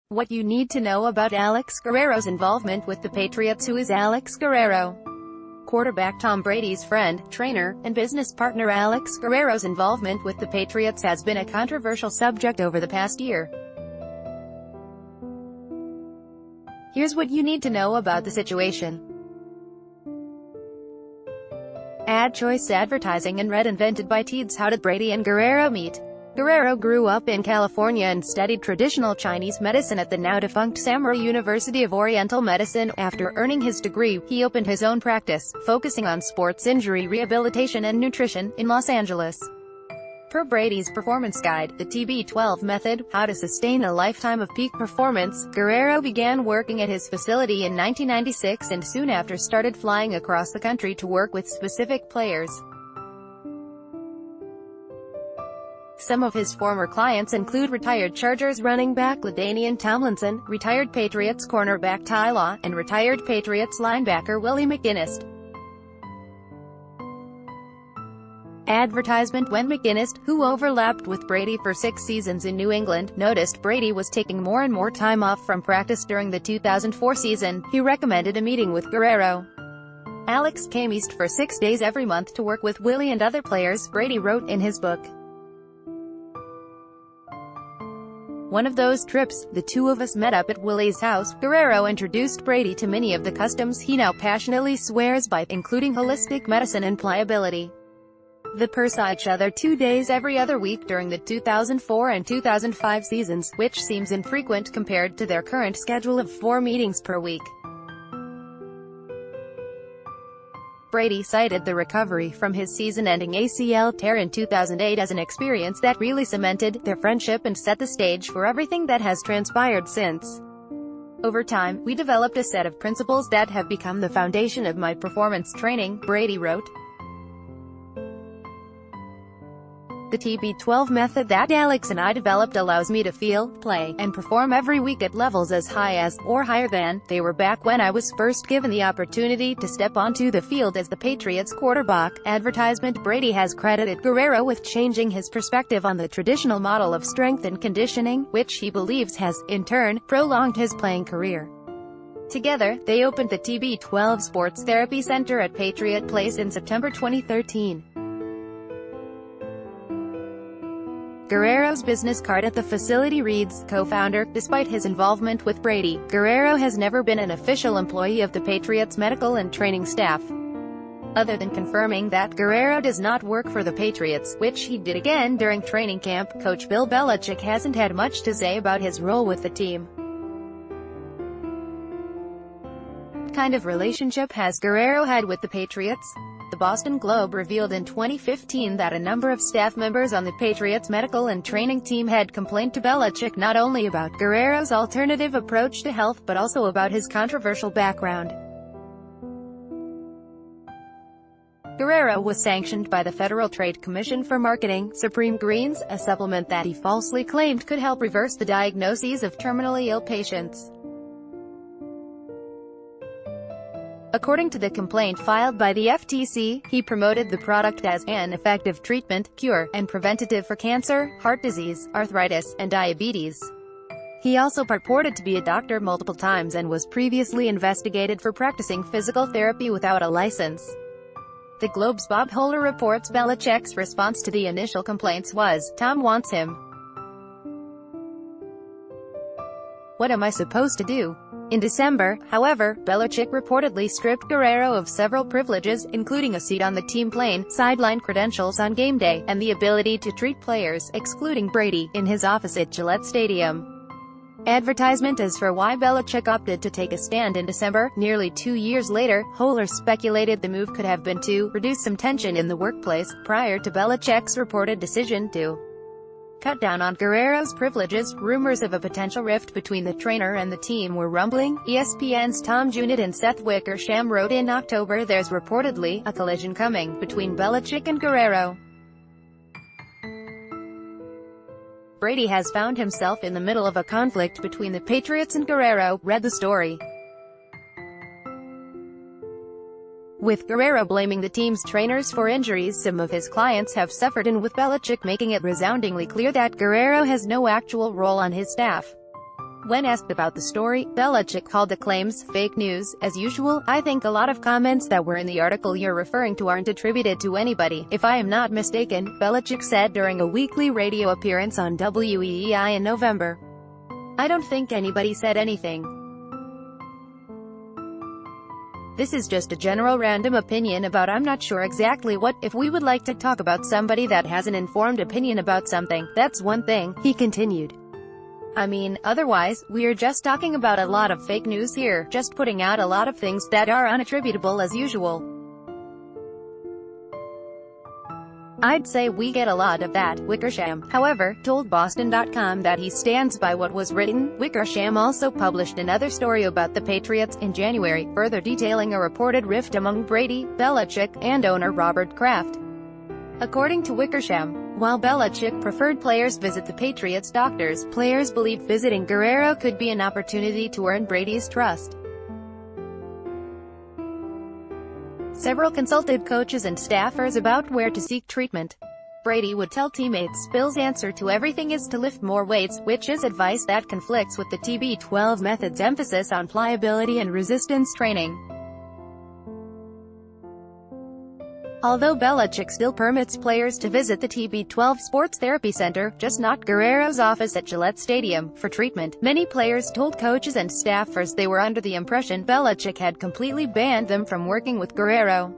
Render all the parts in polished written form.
What you need to know about Alex Guerrero's involvement with the Patriots. Who is Alex Guerrero? Quarterback Tom Brady's friend, trainer, and business partner Alex Guerrero's involvement with the Patriots has been a controversial subject over the past year. Here's what you need to know about the situation. Ad choice advertising and read invented by Teeds. How did Brady and Guerrero meet? Guerrero grew up in California and studied traditional Chinese medicine at the now-defunct Samurai University of Oriental Medicine. After earning his degree, he opened his own practice, focusing on sports injury rehabilitation and nutrition, in Los Angeles. Per Brady's performance guide, the TB12 method, How to Sustain a Lifetime of Peak Performance, Guerrero began working at his facility in 1996 and soon after started flying across the country to work with specific players. Some of his former clients include retired Chargers running back LaDainian Tomlinson, retired Patriots cornerback Ty Law, and retired Patriots linebacker Willie McGinest. Advertisement. When McGinest, who overlapped with Brady for 6 seasons in New England, noticed Brady was taking more and more time off from practice during the 2004 season, he recommended a meeting with Guerrero. Alex came east for 6 days every month to work with Willie and other players, Brady wrote in his book. One of those trips, the two of us met up at Willie's house. Guerrero introduced Brady to many of the customs he now passionately swears by, including holistic medicine and pliability. The pair saw each other 2 days every other week during the 2004 and 2005 seasons, which seems infrequent compared to their current schedule of 4 meetings per week. Brady cited the recovery from his season-ending ACL tear in 2008 as an experience that really cemented their friendship and set the stage for everything that has transpired since. Over time, we developed a set of principles that have become the foundation of my performance training, Brady wrote. The TB12 method that Alex and I developed allows me to feel, play, and perform every week at levels as high as, or higher than, they were back when I was first given the opportunity to step onto the field as the Patriots quarterback. Advertisement. Brady has credited Guerrero with changing his perspective on the traditional model of strength and conditioning, which he believes has, in turn, prolonged his playing career. Together, they opened the TB12 Sports Therapy Center at Patriot Place in September 2013. Guerrero's business card at the facility reads, co-founder. Despite his involvement with Brady, Guerrero has never been an official employee of the Patriots medical and training staff. Other than confirming that Guerrero does not work for the Patriots, which he did again during training camp, coach Bill Belichick hasn't had much to say about his role with the team. What kind of relationship has Guerrero had with the Patriots? The Boston Globe revealed in 2015 that a number of staff members on the Patriots medical and training team had complained to Belichick not only about Guerrero's alternative approach to health but also about his controversial background. Guerrero was sanctioned by the Federal Trade Commission for marketing Supreme Greens, a supplement that he falsely claimed could help reverse the diagnoses of terminally ill patients. According to the complaint filed by the FTC, he promoted the product as an effective treatment, cure, and preventative for cancer, heart disease, arthritis, and diabetes. He also purported to be a doctor multiple times and was previously investigated for practicing physical therapy without a license. The Globe's Bob Holler reports Belichick's response to the initial complaints was, "Tom wants him. What am I supposed to do?" In December, however, Belichick reportedly stripped Guerrero of several privileges, including a seat on the team plane, sideline credentials on game day, and the ability to treat players, excluding Brady, in his office at Gillette Stadium. Advertisement. As for why Belichick opted to take a stand in December, nearly 2 years later, Holler speculated the move could have been to reduce some tension in the workplace, prior to Belichick's reported decision to cut down on Guerrero's privileges. Rumors of a potential rift between the trainer and the team were rumbling. ESPN's Tom Junit and Seth Wickersham wrote in October, "There's reportedly a collision coming between Belichick and Guerrero." Brady has found himself in the middle of a conflict between the Patriots and Guerrero, read the story. With Guerrero blaming the team's trainers for injuries some of his clients have suffered, and with Belichick making it resoundingly clear that Guerrero has no actual role on his staff. When asked about the story, Belichick called the claims fake news. As usual, I think a lot of comments that were in the article you're referring to aren't attributed to anybody, if I am not mistaken, Belichick said during a weekly radio appearance on WEEI in November. I don't think anybody said anything. This is just a general random opinion about I'm not sure exactly what. If we would like to talk about somebody that has an informed opinion about something, that's one thing, he continued. I mean, otherwise, we're just talking about a lot of fake news here, just putting out a lot of things that are unattributable as usual. I'd say we get a lot of that. Wickersham, however, told Boston.com that he stands by what was written. Wickersham also published another story about the Patriots in January, further detailing a reported rift among Brady, Belichick, and owner Robert Kraft. According to Wickersham, while Belichick preferred players visit the Patriots' doctors, players believed visiting Guerrero could be an opportunity to earn Brady's trust. Several consulted coaches and staffers about where to seek treatment. Brady would tell teammates Bill's answer to everything is to lift more weights, which is advice that conflicts with the TB12 method's emphasis on pliability and resistance training. Although Belichick still permits players to visit the TB12 Sports Therapy Center, just not Guerrero's office at Gillette Stadium, for treatment, many players told coaches and staffers they were under the impression Belichick had completely banned them from working with Guerrero.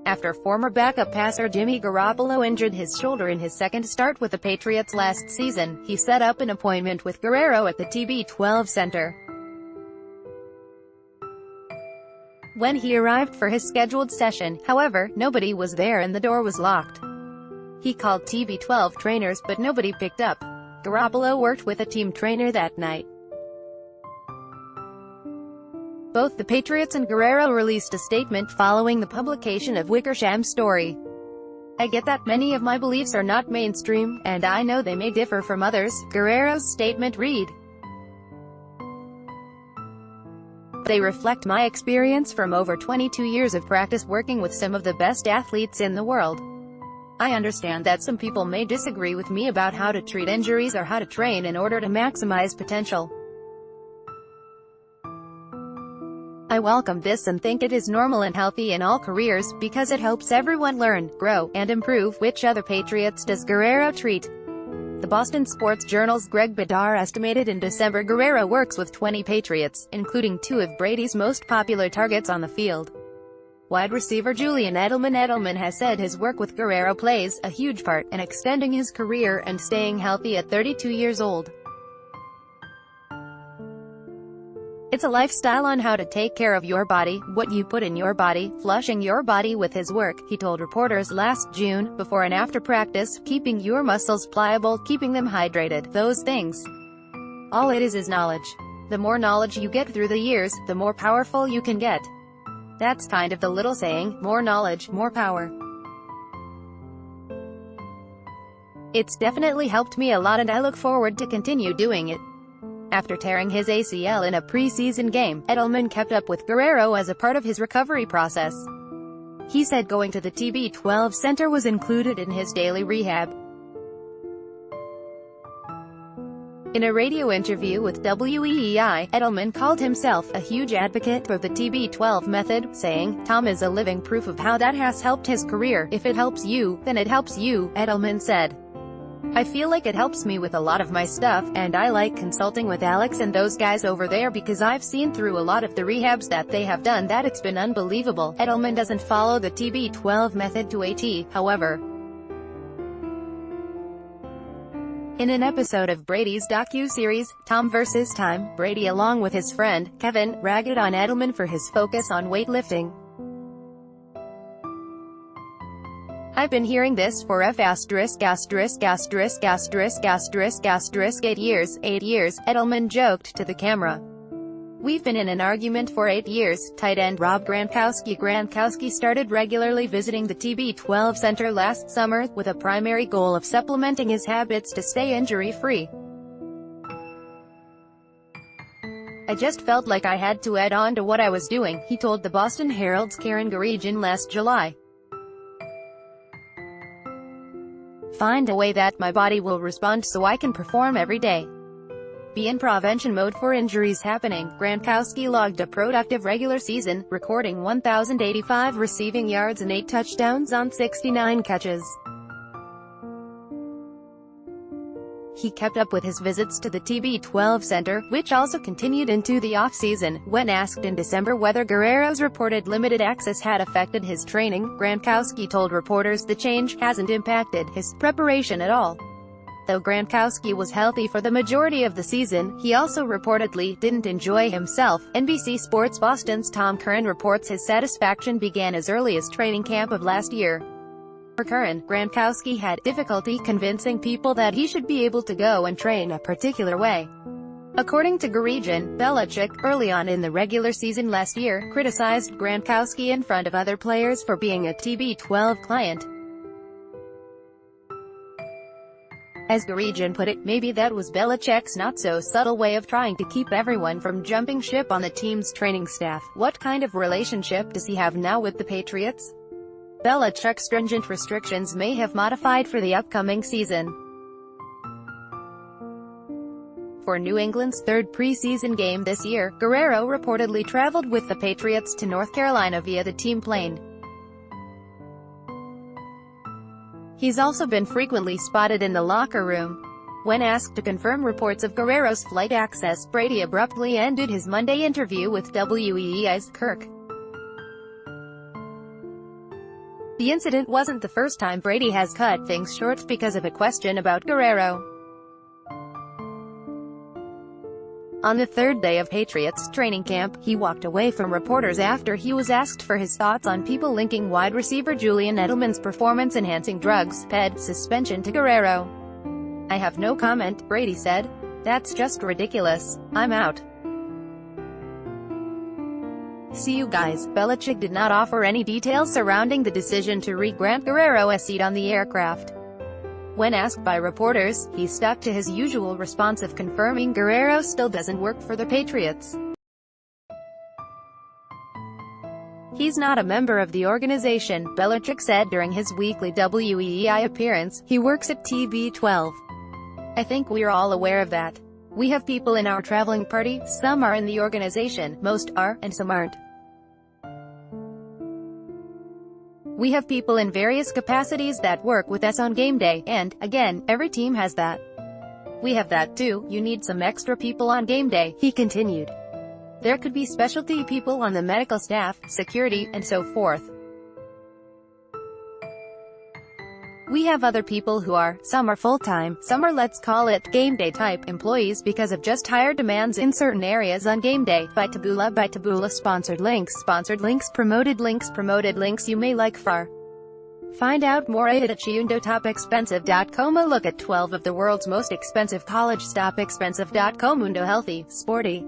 After former backup passer Jimmy Garoppolo injured his shoulder in his second start with the Patriots last season, he set up an appointment with Guerrero at the TB12 Center. When he arrived for his scheduled session, however, nobody was there and the door was locked. He called TB12 trainers, but nobody picked up. Garoppolo worked with a team trainer that night. Both the Patriots and Guerrero released a statement following the publication of Wickersham's story. I get that many of my beliefs are not mainstream, and I know they may differ from others, Guerrero's statement read. They reflect my experience from over 22 years of practice working with some of the best athletes in the world. I understand that some people may disagree with me about how to treat injuries or how to train in order to maximize potential. I welcome this and think it is normal and healthy in all careers, because it helps everyone learn, grow, and improve. Which other Patriots does Guerrero treat? The Boston Sports Journal's Greg Bedar estimated in December Guerrero works with 20 Patriots, including 2 of Brady's most popular targets on the field. Wide receiver Julian Edelman. Edelman has said his work with Guerrero plays a huge part in extending his career and staying healthy at 32 years old. It's a lifestyle on how to take care of your body, what you put in your body, flushing your body with his work, he told reporters last June, before and after practice, keeping your muscles pliable, keeping them hydrated, those things. All it is knowledge. The more knowledge you get through the years, the more powerful you can get. That's kind of the little saying, more knowledge, more power. It's definitely helped me a lot and I look forward to continue doing it. After tearing his ACL in a preseason game, Edelman kept up with Guerrero as a part of his recovery process. He said going to the TB12 Center was included in his daily rehab. In a radio interview with WEEI, Edelman called himself a huge advocate for the TB12 method, saying, "Tom is a living proof of how that has helped his career. If it helps you, then it helps you," Edelman said. I feel like it helps me with a lot of my stuff, and I like consulting with Alex and those guys over there because I've seen through a lot of the rehabs that they have done that it's been unbelievable. Edelman doesn't follow the TB12 method to a T, however. In an episode of Brady's docu-series, Tom vs. Time, Brady along with his friend, Kevin, ragged on Edelman for his focus on weightlifting. I've been hearing this for 8 years, Edelman joked to the camera. We've been in an argument for 8 years. Tight end Rob Gronkowski started regularly visiting the TB12 Center last summer, with a primary goal of supplementing his habits to stay injury-free. I just felt like I had to add on to what I was doing, he told the Boston Herald's Karen Garagian last July. Find a way that my body will respond so I can perform every day. be in prevention mode for injuries happening. Gronkowski logged a productive regular season, recording 1,085 receiving yards and 8 touchdowns on 69 catches. He kept up with his visits to the TB12 Center, which also continued into the off-season. When asked in December whether Guerrero's reported limited access had affected his training, Gronkowski told reporters the change hasn't impacted his preparation at all. Though Gronkowski was healthy for the majority of the season, he also reportedly didn't enjoy himself. NBC Sports Boston's Tom Curran reports his satisfaction began as early as training camp of last year. For Curran, Gronkowski had difficulty convincing people that he should be able to go and train a particular way. According to Guerrero, Belichick, early on in the regular season last year, criticized Gronkowski in front of other players for being a TB12 client. As Guerrero put it, maybe that was Belichick's not-so-subtle way of trying to keep everyone from jumping ship on the team's training staff. What kind of relationship does he have now with the Patriots? Belichick's stringent restrictions may have modified for the upcoming season. For New England's third preseason game this year, Guerrero reportedly traveled with the Patriots to North Carolina via the team plane. He's also been frequently spotted in the locker room. When asked to confirm reports of Guerrero's flight access, Brady abruptly ended his Monday interview with WEEI's Kirk. The incident wasn't the first time Brady has cut things short because of a question about Guerrero. On the third day of Patriots training camp, he walked away from reporters after he was asked for his thoughts on people linking wide receiver Julian Edelman's performance-enhancing drugs, PED, suspension to Guerrero. "I have no comment," Brady said. "That's just ridiculous. I'm out. See you guys." Belichick did not offer any details surrounding the decision to re-grant Guerrero a seat on the aircraft. When asked by reporters, he stuck to his usual response of confirming Guerrero still doesn't work for the Patriots. "He's not a member of the organization," Belichick said during his weekly WEEI appearance. "He works at TB12. I think we're all aware of that. We have people in our traveling party, some are in the organization, most are, and some aren't. We have people in various capacities that work with us on game day, and, again, every team has that. We have that too. You need some extra people on game day," he continued. "There could be specialty people on the medical staff, security, and so forth. We have other people who are, some are full-time, some are let's call it, game day type, employees because of just higher demands in certain areas on game day." By Taboola sponsored links, promoted links you may like far. Find out more at chiundotopexpensive.com. A look at 12 of the world's most expensive college. Stop expensive.com. Mundo Healthy, Sporty.